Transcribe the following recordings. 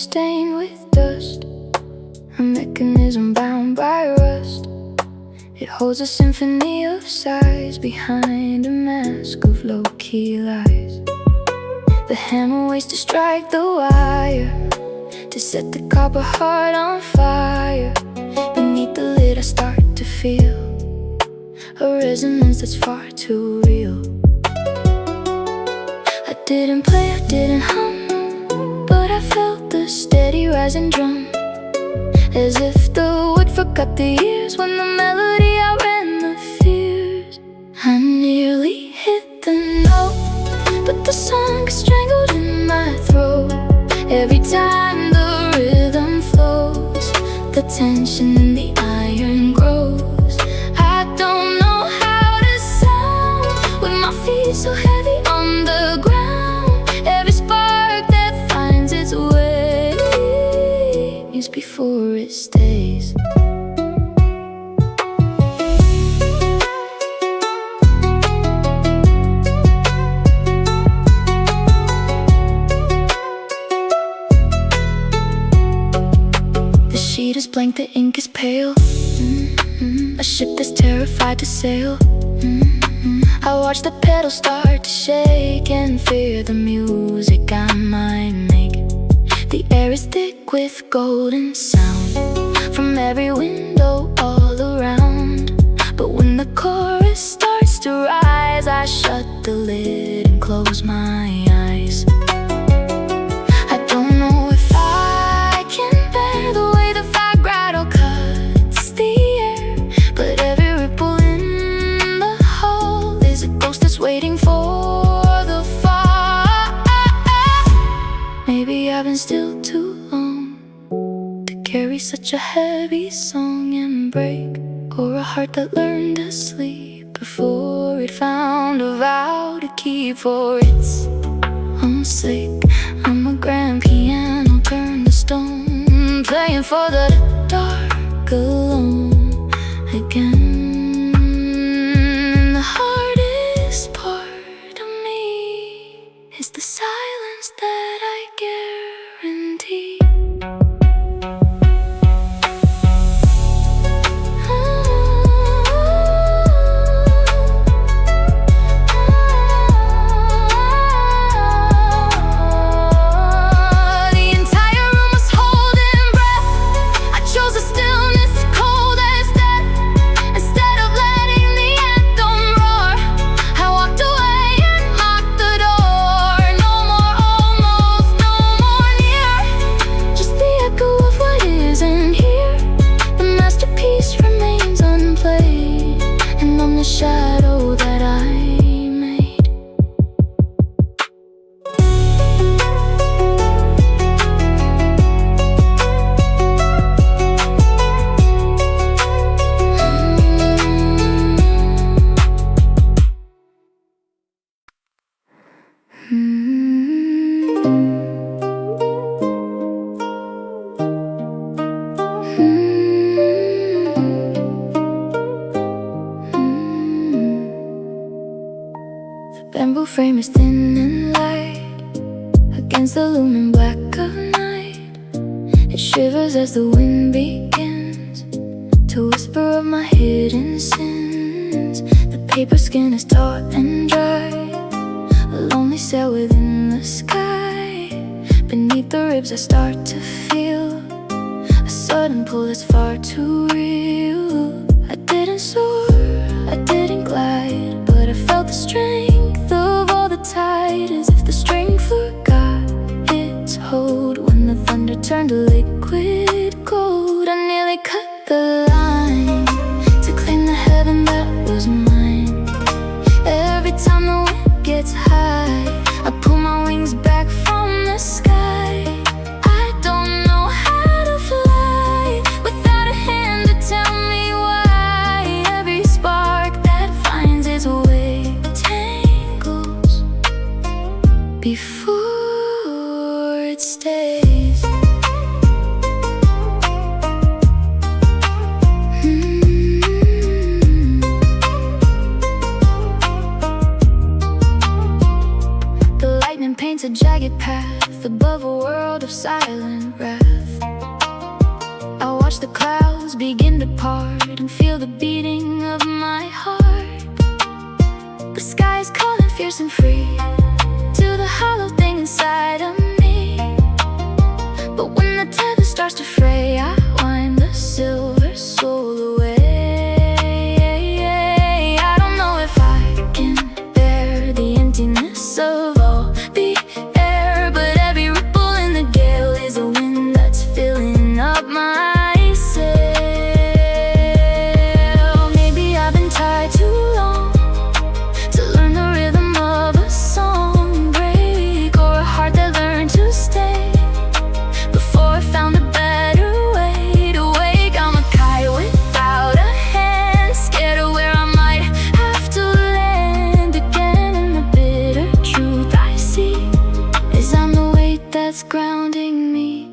stained with dust, a mechanism bound by rust. It holds a symphony of sighs behind a mask of low-key lies. The hammer waits to strike the wire, to set the copper heart on fire. Beneath the lid I start to feel a resonance that's far too real. I didn't play, I didn't hum, but I felt the steady rising drum, as if the wood forgot the years when the melody outran the fears. I nearly hit the note, but the song got strangled in my throat. Every time the rhythm flows, the tension in the iron grows. I don't know how to sound with my feet so heavy on the ground. Every spark that finds its way is before it stays. The sheet is blank, the ink is pale. A ship that's terrified to sail. I watch the pedals start to shake and fear the music I might make. The air is thick with golden sound from every window all around. But when the chorus starts to rise, I shut the lid and close my eyes. I don't know if I can bear the way the vibrato cuts the air, but every ripple in the hole is a ghost that's waiting for the fall. Maybe I've been still too long to carry such a heavy song and break, or a heart that learned to sleep before it found a vow to keep for its own sake. I'm a grand piano turned to stone, playing for the dark alone again. And the hardest part of me is the silence that I guarantee. Shadow that I made. Bamboo frame is thin and light against the looming black of night. It shivers as the wind begins to whisper of my hidden sins. The paper skin is taut and dry, a lonely sail within the sky. Beneath the ribs I start to feel a sudden pull that's far too real. I didn't soar, I didn't glide, but I felt the strength of all the tide, as if the string forgot its hold when the thunder turned to liquid gold. I nearly cut the line to claim the heaven that was mine. Every time the wind gets high, I pull my wings back from the sky. I don't know how to fly without a hand to tell me why. Every spark that finds its way tangles before it stays. silent wrath. I watch the clouds begin to part and feel the beating of my heart. The sky is calling fierce and free to the hollow thing inside of me. But when the tether starts to fray, I wind the silver soul away. I don't know if I can bear the emptiness of all the air, but every ripple in the gale is a wind that's filling up my sail. Maybe I've been tied too long to learn the rhythm of a song break, or a heart that learned to stay before I found a better way to wake. I'm a kite without a hand, scared of where I might have to land again. And the bitter truth I see is I'm the weight that's grounding me.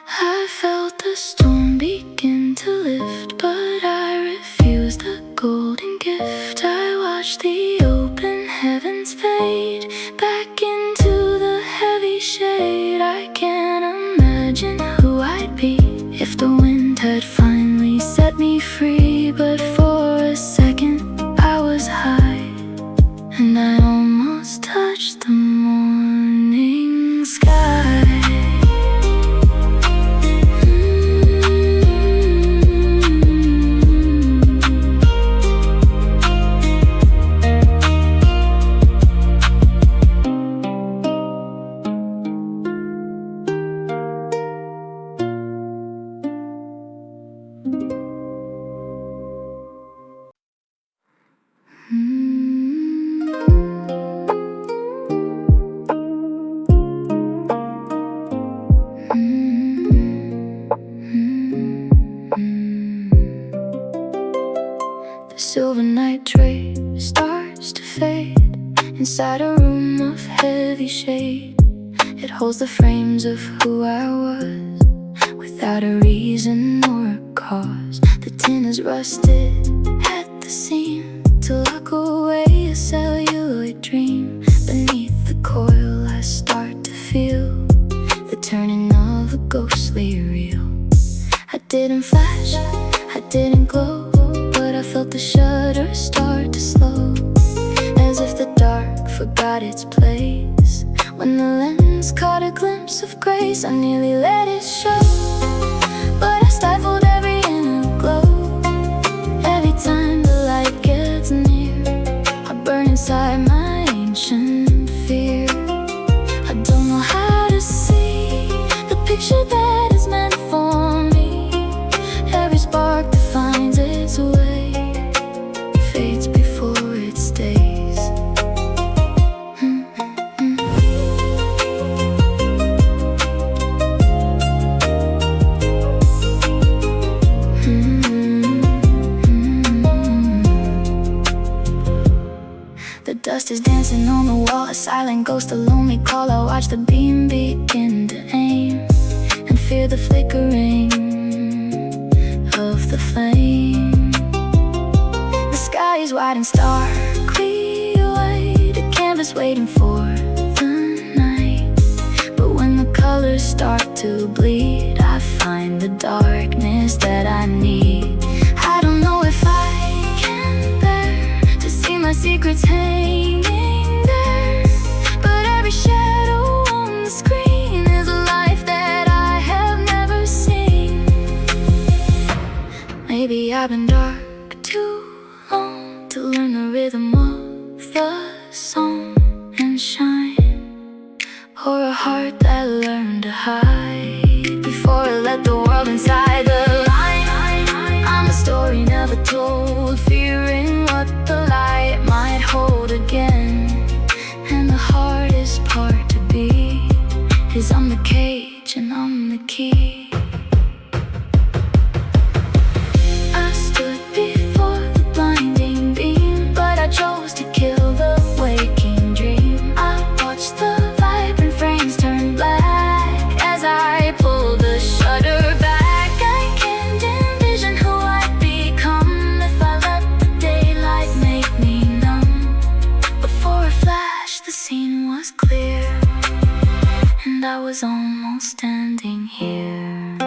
I felt the storm begin to lift, but I refused the golden gift. I watched the open heavens fade back into the heavy shade. I can't imagine who I'd be if the wind had finally set me free. But for a second I was high, and I almost touched the morning sky. The silver night tray starts to fade inside a room of heavy shade. It holds the frames of who I was without a reason or a cause. The tin is rusted at the seam to lock away a celluloid dream. Beneath the coil I start to feel the turning of a ghostly reel. I didn't flash, I didn't glow, but I felt the shutter start to slow, as if the dark forgot its place. When the lens caught a glimpse of grace, I nearly let it show, but I stifled every inner glow. Every time the light gets near, I burn inside my ancient fear. I don't know how to see the picture that is meant for me. Every spark that finds its way fades before it stays. The dust is dancing on the wall, a silent ghost, a lonely call. I watch the beam begin to aim and fear the flickering of the flame. The sky is wide and starkly white, a canvas waiting for the night. But when the colors start to bleed, I find the darkness that I need. I don't know if I can bear to see my secrets hanging there, but every shadow on the screen is a life that I have never seen. Maybe I've been dark too long to learn the rhythm of the song and shine, or a heart that learned to hide before it let the world inside the line. I'm a story never told, fearing what the light might hold again. And the hardest part to be is I'm the cage and I'm the key. I stood before the blinding beam, but I chose to kill the waking dream. I watched the vibrant frames turn black as I pulled the shutter back. I can't envision who I'd become if I let the daylight make me numb. Before a flash, the scene was clear, and I I was almost standing here.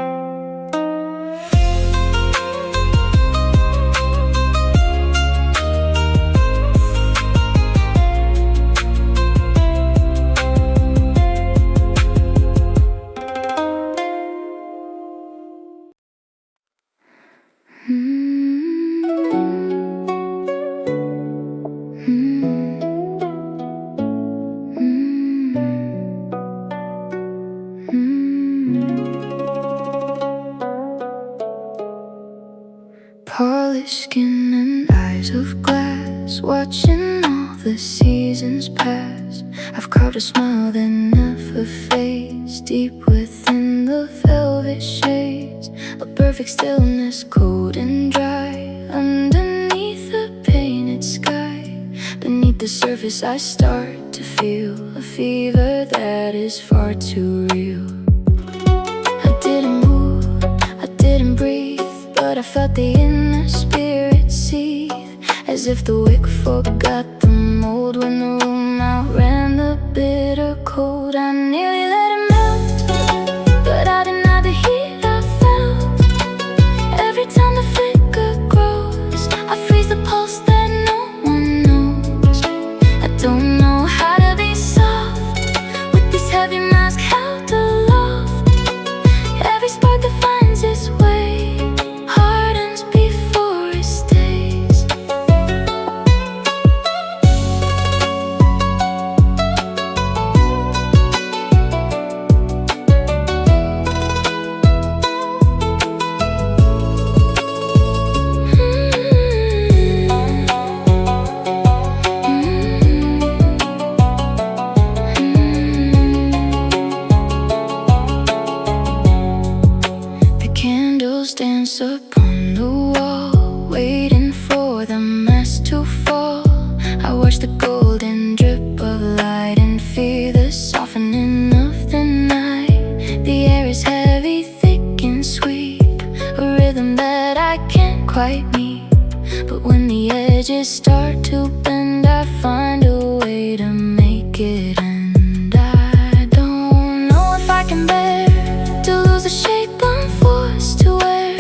Polished skin and eyes of glass, watching all the seasons pass. I've carved a smile that never fades, deep within the velvet shades. A perfect stillness, cold and dry, underneath the painted sky. Beneath the surface I start to feel a fever that is far too real. I didn't move, I didn't breathe, but I felt the inner spirit seethe, as if the wick forgot the mold when the room outran the bitter cold. I nearly let it melt, but I denied the heat I felt. Every time the flicker grows, I freeze the pulse that no one knows. I don't know how to be soft with this heavy mask held aloft. Every spark that finds its way hardens before it stays. The candles dance upon the wall, waiting for the mask to fall. I watch the golden drip of light and feel the softening of the night. The air is heavy, thick and sweet, a rhythm that I can't quite meet. But when the edges start to bend, I find a way to make it end. I don't know if I can bear to lose the shape I'm forced to wear,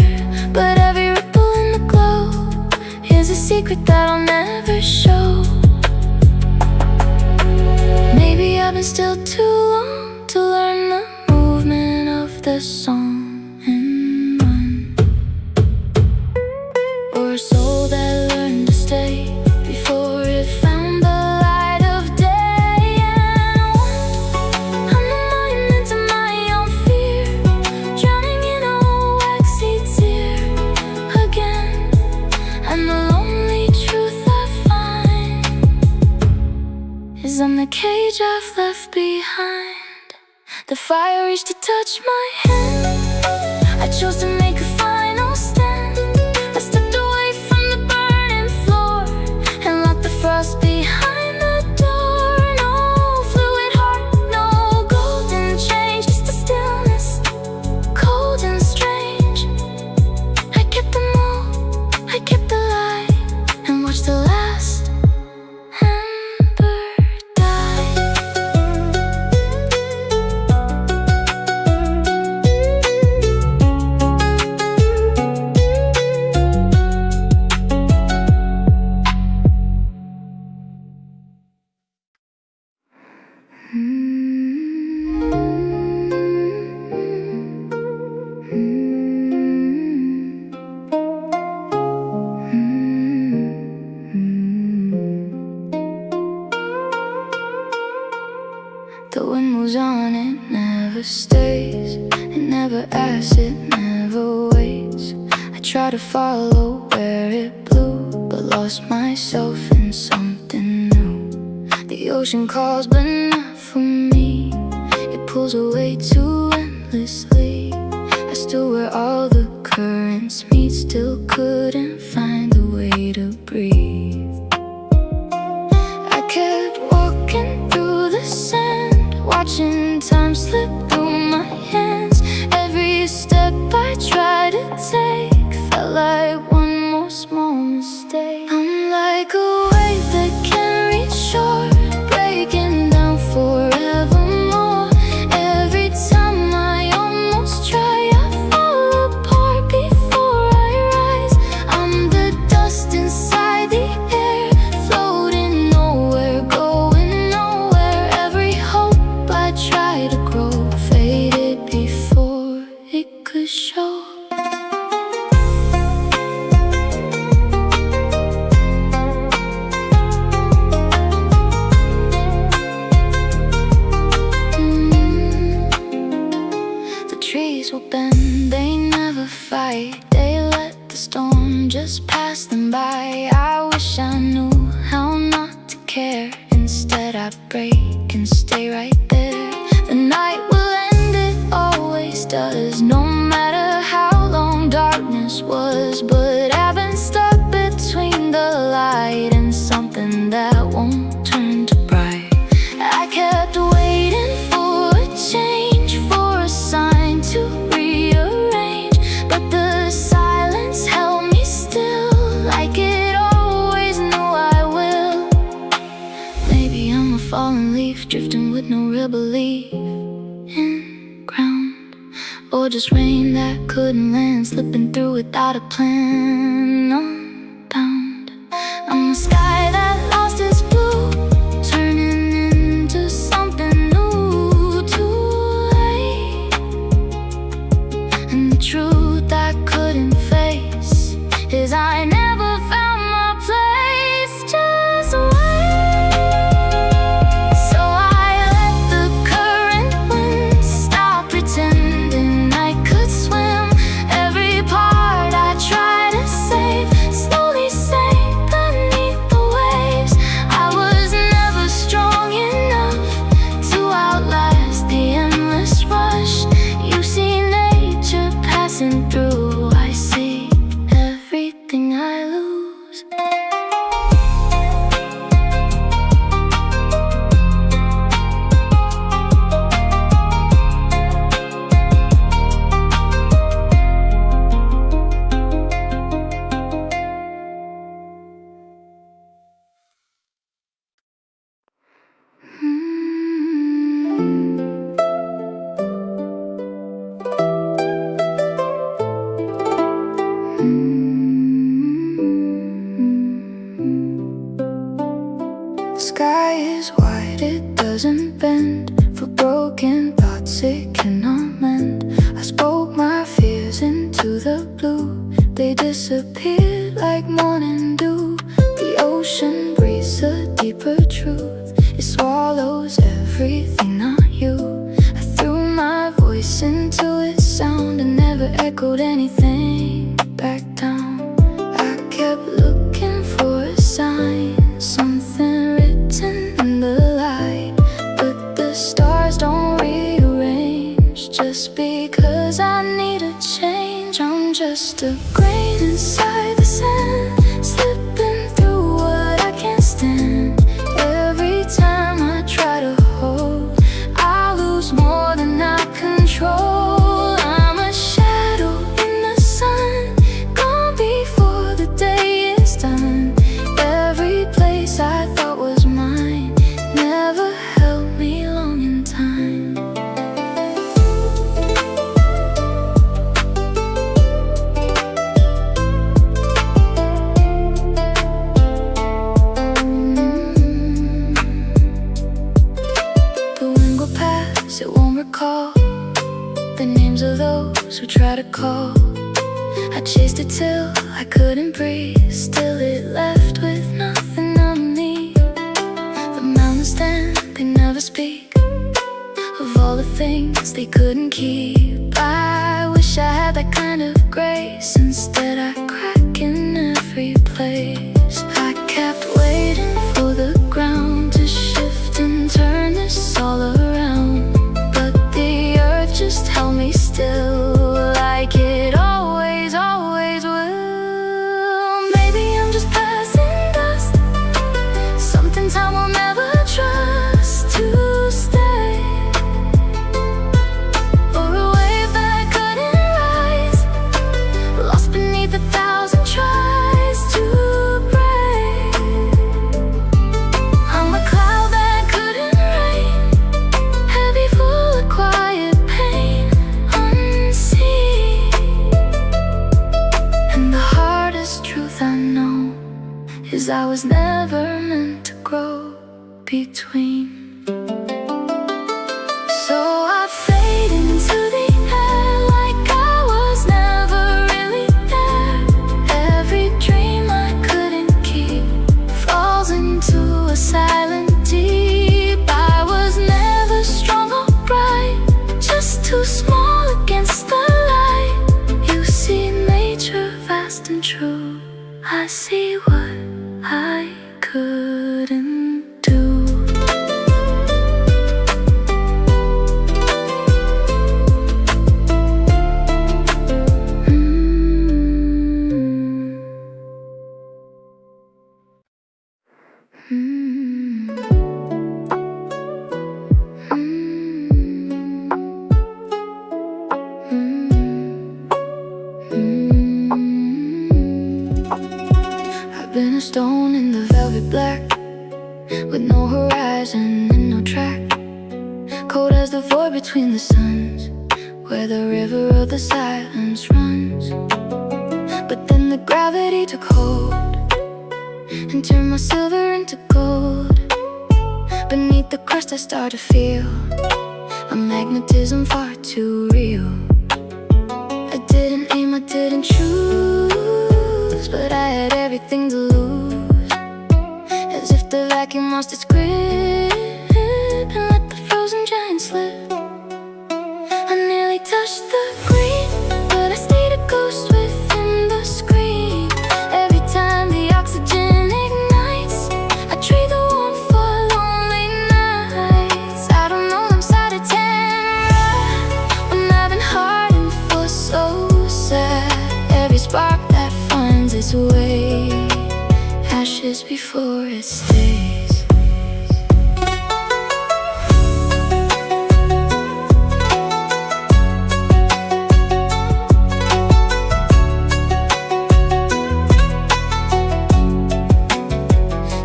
but every ripple in the glow is a secret that I'll never show. Maybe I've been still too long to learn the movement of the song and run, or a soul that learned to stay before it found the light of day. And I'm the monument to my own fear, drowning in a waxy tear again. And the lonely truth I find is I'm the cage I've left behind. The fire reached to touch my hand, I chose to make a final stand. I stepped away from the burning floor and locked the frost behind the door. No fluid heart, no golden change, just a stillness, cold and strange. I kept the mold, I kept the light, and watched the last ember die. The wind moves on, it never stays. It never asks, it never waits. I try to follow where it blew, but lost myself in something new. The ocean calls, but not for me. It pulls away too endlessly. I stood where all the currents meet, still couldn't find a way to breathe. I kept walking through the sand, watching time slip through my hands. Every step I tried to take felt like one more small mistake. I'm like a wave that can't reach shore, breaking down forevermore. Every trees will bend, they never fight. They let the storm just pass them by. I wish I knew how not to care. Instead I break and stay right there. The night will end, it always does, no matter how long darkness was. But I've been stuck between the light and something that won't turn to bright. I kept waiting for a change, for a sign to rearrange, but the silence held me still, like it always knew I will. Maybe I'm a fallen leaf, drifting with no real belief in ground, or just rain that couldn't land, slipping through without a plan. Unbound, I'm a sky that lost its blue, turning into something new. Too late, and the truth I couldn't face is I never found my place. Just wait. So I let the current wind stop pretending I could swim. Every part I try to save slowly sank beneath the waves. I was never strong enough to outlast the endless rush. You see nature passing through, I see everything I lose. The sky is white, it doesn't bend. For broken thoughts it cannot mend. I spoke my fears into the blue. They disappeared like morning dew. The ocean breathes a deeper truth. It swallows everything, not you. I threw my voice into its sound and never echoed anything back down. I kept looking for a sign, something written in the light, but the stars don't rearrange. Just because I need a change, I'm just a grain inside the sand, slipping through what I can't stand. Every time I try to hold, I lose more than I control. I'm a shadow in the sun, gone before the day is done. Every place I thought was mine never held me long in time. The wind will pass, it won't recall the names of those who try to call. I chased it till I couldn't breathe, still it left with nothing on me. The mountains stand, they never speak of all the things they couldn't keep. I wish I had that kind of grace, instead I crack in every place. I kept waiting for the ground to shift and turn this all around, but the earth just held me still, like it always, always will. Maybe I'm just passing dust, something time will never trust to stay, or a wave that couldn't rise, lost beneath 1,000 tries to break. I'm a cloud that couldn't rain, heavy, full of quiet pain, unseen. And the hardest truth I know is I was never meant to grow between. So I fade into the air like I was never really there. Every dream I couldn't keep falls into a silent deep. I was never strong or bright, just too small against stone in the velvet black, with no horizon and no track. Cold as the void between the suns, where the river of the silence runs. But then the gravity took hold and turned my silver into gold. Beneath the crust I start to feel a magnetism far too real. I didn't aim, I didn't choose, but I had everything to lose. As if the vacuum lost its grip and let the frozen giant slip. I nearly touched the green, but I stayed a ghost within the screen. Every time the oxygen ignites, I trade the warmth for lonely nights. I don't know, I'm sad at 10 when I've been hardened for so sad. Every spark that finds its way, ashes before it stays.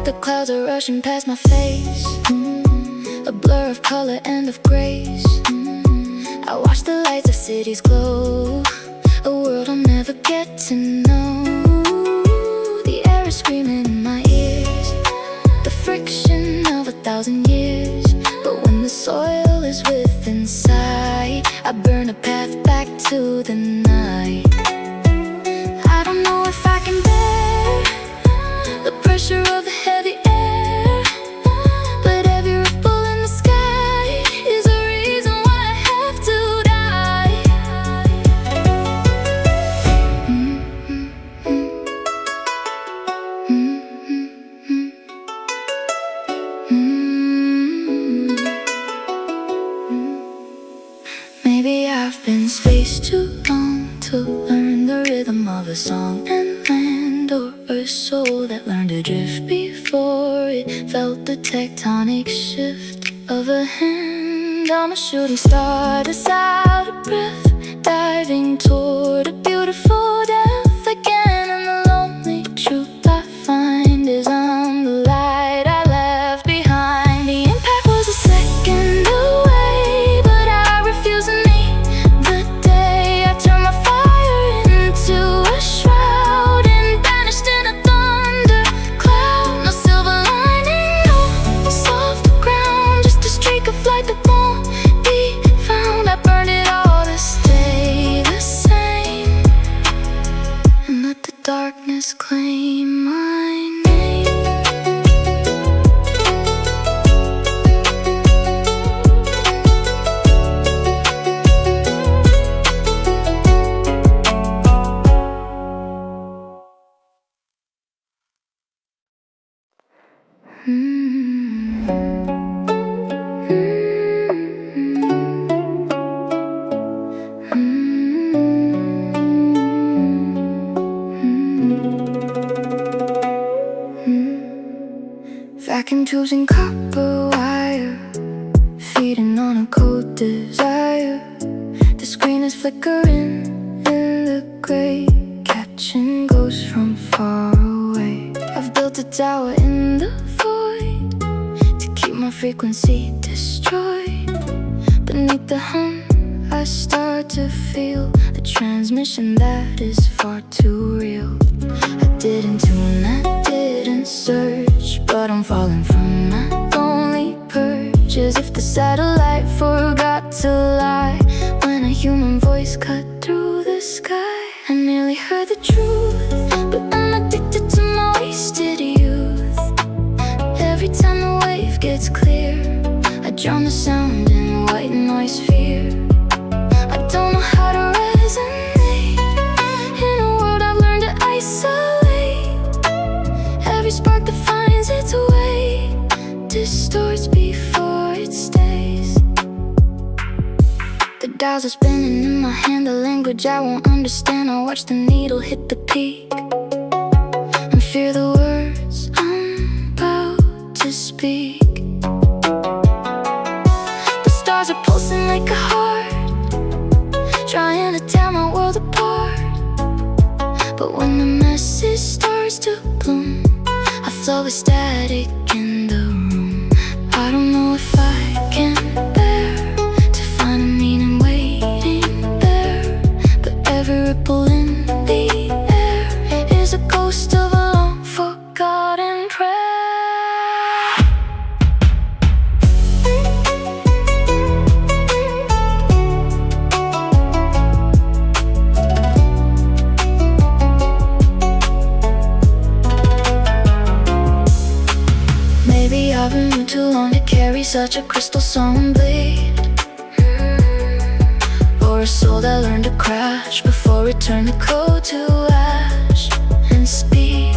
The clouds are rushing past my face, a blur of color and of grace. I watch the lights of cities glow, a world I'll never get to know. The air is screaming in my ears, the friction of 1,000 years. But when the soil is within sight, I burn a path back to the night. I don't know if I can bear the pressure of the heavy air, but every ripple in the sky is a reason why I have to die. Maybe I've been spaced too long to learn the rhythm of a song and land, or a soul that learned to drift before it felt the tectonic shift of a hand. I'm a shooting star that's out of breath, diving toward a beautiful death again. And the lonely truth I find is I'm the light I left behind. The impact was a second away, but I refuse to meet the day I turned my fire into a shroud and vanished in a thundercloud. No silver lining, no soft ground, just a streak of light that won't be found. I burned it all to stay the same and let the darkness claim my name. Vacuum tubes and copper wire, feeding on a cold desire. The screen is flickering in the gray, catching ghosts from far away. I've built a tower in the void to keep my frequency destroyed. Beneath the hum, I start to feel a transmission that is far too real. I didn't tune, I didn't search, but I'm falling from my lonely perch, as if the satellite forgot to lie. When a human voice cut through the sky, I nearly heard the truth, but I'm addicted to my wasted youth. Every time the wave gets clear, I drown the sound in white noise fear. I don't know how to resonate in a world I've learned to isolate. Every spark that finds its way distorts before it stays. The dials are spinning in my hand, the language I won't understand. I watch the needle hit the peak and fear the words I'm about to speak. The stars are pulsing like a heart, trying to tear my world apart. But when the message starts to bloom, It's always static in the room. I don't know if I can bear to find a meaning waiting there, but every ripple in the air is a ghost of a long forgotten prayer. Maybe I've been moved too long to carry such a crystal solemn blade, or a soul that learned to crash before it turned the code to ash and speed.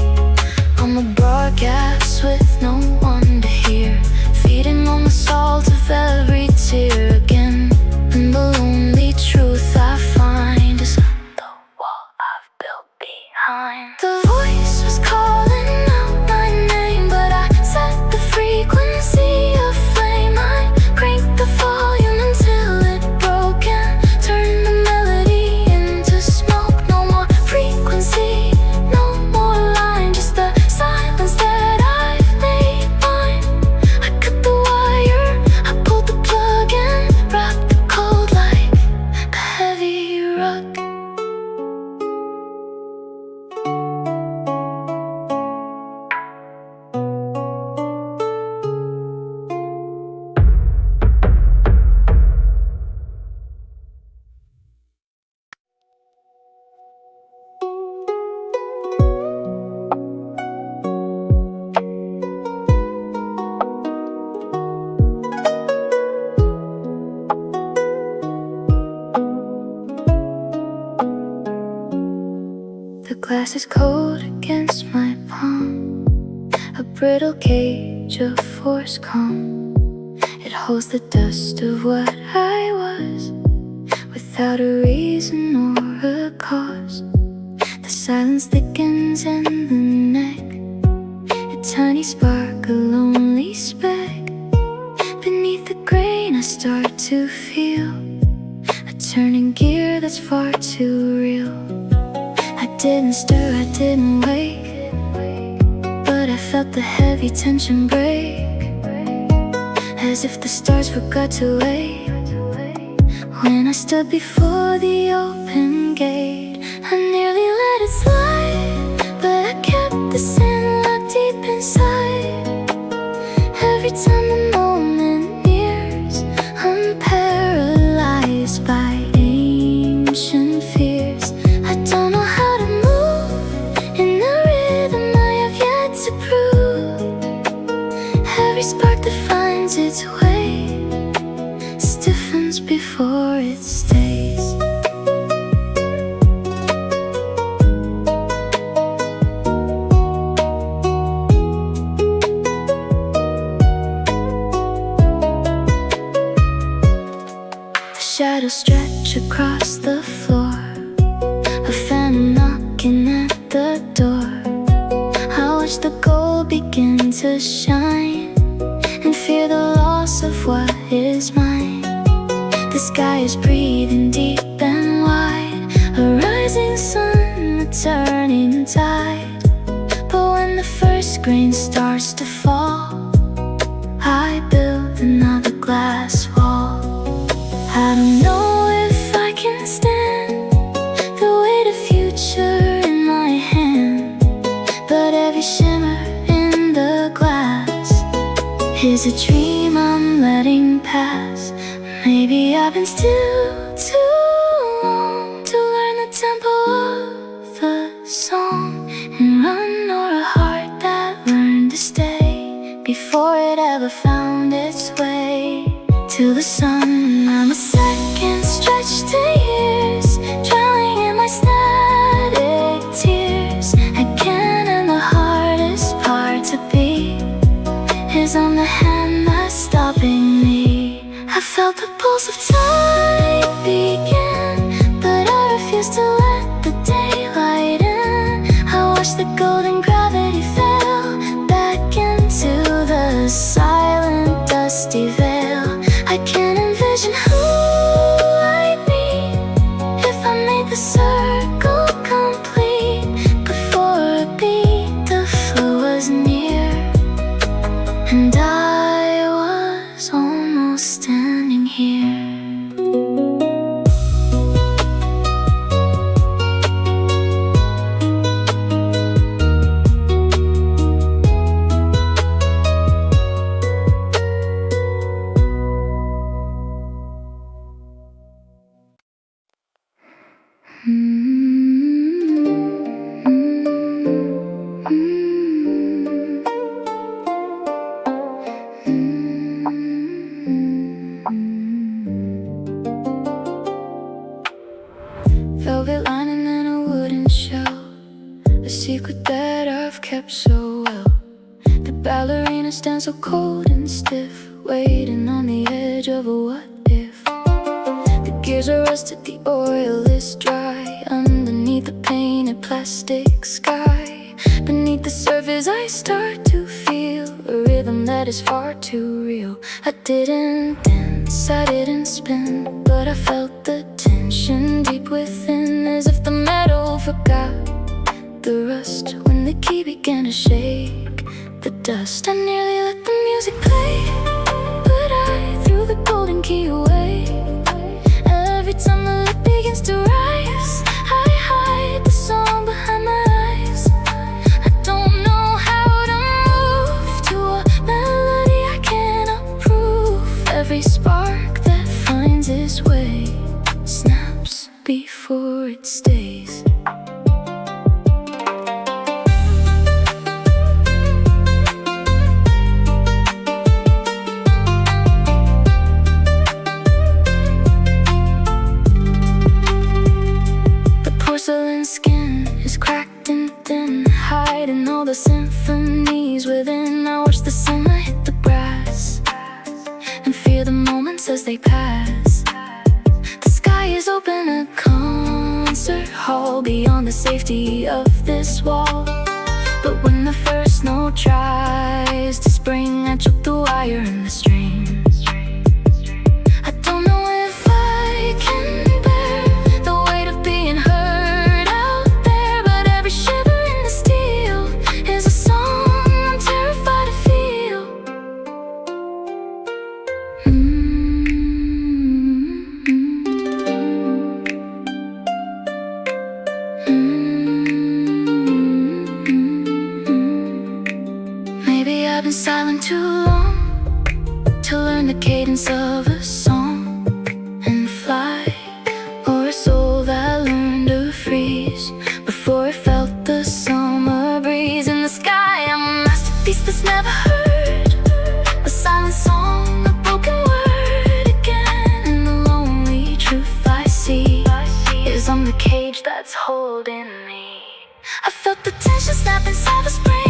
I'm a broadcast with no one to hear, feeding on the salt of every tear again. And the lonely truth I find is the wall I've built behind. The voice was calling out my name, but I set the frequency aflame. I cranked the volume until it broke and turned the melody into smoke. No more frequency, no more line, just the silence that I've made mine. I cut the wire, I pulled the plug and wrapped the cold like a heavy rug. The glass is cold against my palm, a brittle cage of forced calm. It holds the dust of what I was, without a reason or a cause. The silence thickens in the neck, a tiny spark, a lonely speck. Beneath the grain I start to feel a turning gear that's far too real. I didn't stir, I didn't wake, but I felt the heavy tension break, as if the stars forgot to wait. When I stood before the open gate, I nearly let it slide, but I kept the sin locked deep inside. Every time the moment nears, I'm paralyzed by ancient fears. I don't know how to move in the rhythm I have yet to prove. Every spark that finds its way stiffens before it stays. The shadows stretch across the floor, a phantom knocking at the door. I watch the gold begin to shine and fear the loss of what is mine. The sky is breathing deep and wide, a rising sun, a turning tide. But when the first grain starts to fall, I build another glass wall. I don't know if I can stand the weight of future in my hand, but every shimmer in the glass is a dream I'm letting pass. Maybe I've been still too long to learn the tempo of the song and run, or a heart that learned to stay before it ever found its way to the sun. I'm a second stretched to years, drowning in my static tears again. And the hardest part to be is I'm the hand that's stopping me. I felt the pulse of time begin, but I refuse to let the daylight in. I watched the golden gravity fell back into the silent dusty veil. I can't envision who I'd be if I made the circle complete. Before a beat, the flow was near. Velvet lining and a wooden shell, a secret that I've kept so well. The ballerina stands so cold and stiff, waiting on the edge of a what if. The gears are rusted, the oil is dry, underneath the painted plastic sky. Beneath the surface I start to feel a rhythm that is far too real. I didn't dance, I didn't spin, but I felt the tension deep within, as if the metal forgot the rust when the key began to shake the dust. I nearly let the music play, but I threw the golden key away. Every time the light begins to rise, I hide the song behind my eyes. I don't know how to move to a melody I cannot prove. Every spark that finds its way snaps before it stays. Porcelain skin is cracked and thin, hiding all the symphonies within. I watch the sunlight hit the brass and fear the moments as they pass. The sky is open, a concert hall beyond the safety of this wall. But when the first note tries to spring, I choke the wire and the strings. I don't know if I can bear the weight of being heard out there, but every shiver in the steel is a song I'm terrified to feel. Maybe I've been silent too long to learn the cadence of a song and fly, or a soul that learned to freeze before it felt the summer breeze in the sky. I'm a masterpiece that's never heard, a silent song, a broken word again. And the lonely truth I see is I'm the cage that's holding me. I felt the tension snap inside the spring.